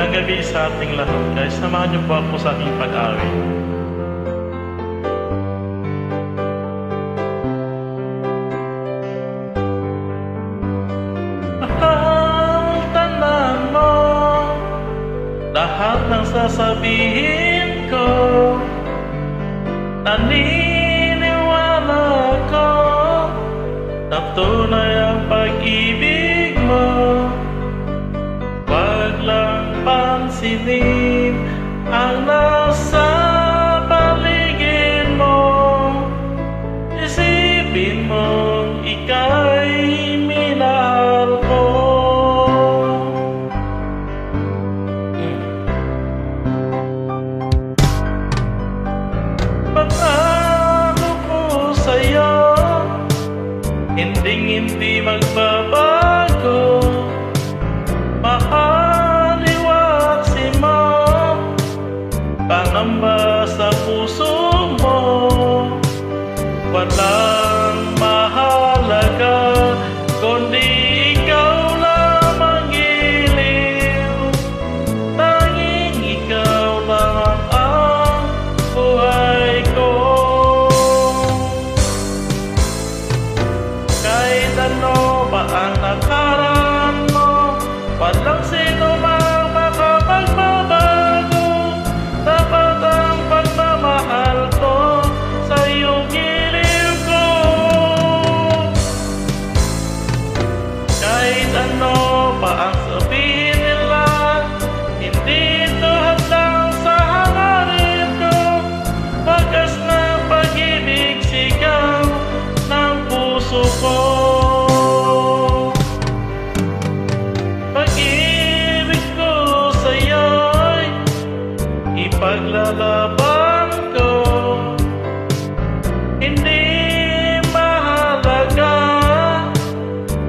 Magandang gabi sa ating lahat, guys. Samahan niyo po ako sa aking pag-awit. Mahal, tandaan mo lahat ng sasabihin ko. Naniniwala ko na tunay ang pag-ibig mo. Wag lang pansinin ang nasa paligid mo. Isipin mong ika'y minahal ko. Pangako ko sa'yo, hindi magbabago. Mahaliwaksi mo, pangamba sa puso mo. Walang mahalaga kundi ikaw lamang giliw. Tanging ikaw lang ang buhay ko. Kahit ano pa ang nakaraan mo, walang sino mang makapagbabago. Dapat ang pagmamahal ko sa iyong giliw ko. Kahit ano pa ang sabihin nila, hindi ito hadlang sa hangarin ko. Wagas na pag-ibig sigaw ng puso ko. Paglalaban ko, hindi mahalaga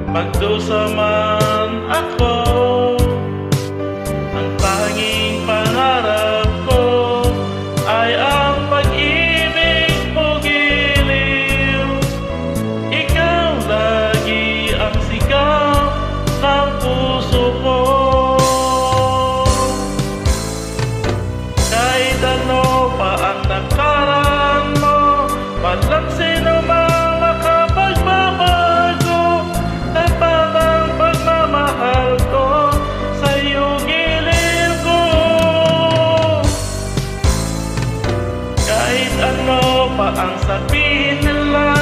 magdusa man ako. Ang tanging pangarap ko ay ang pag-ibig mo giliw. Ikaw lagi ang sigaw ng puso ko. Ano pa ang nakaraan mo, walang sino mang makapagbabago. Dapat ang pagmamahal ko sa iyong giliw ko. Kahit ano pa ang sabihin nila,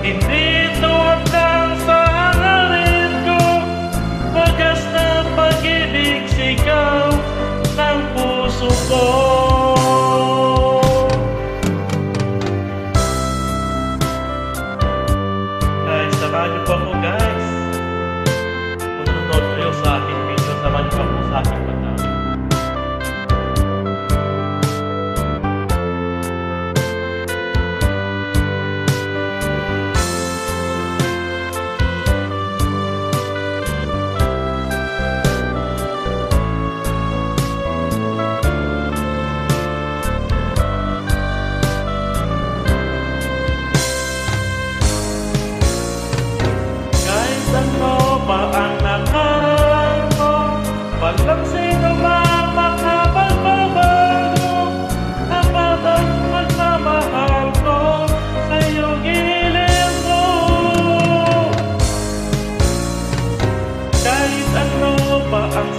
hindi ito hadlang sa hangarin ko. Wagas na pag-ibig sigaw ng puso ko. Samahan niyo po ako, guys. Kung nanonood kayo sa aking video, samahan niyo po ako sa aking pag-awit. Ano pa ang nakaraan mo, walang sino mang makapagbabago. Dapat ang pagmamahal ko sa iyong giliw ko. Kahit ano pa ang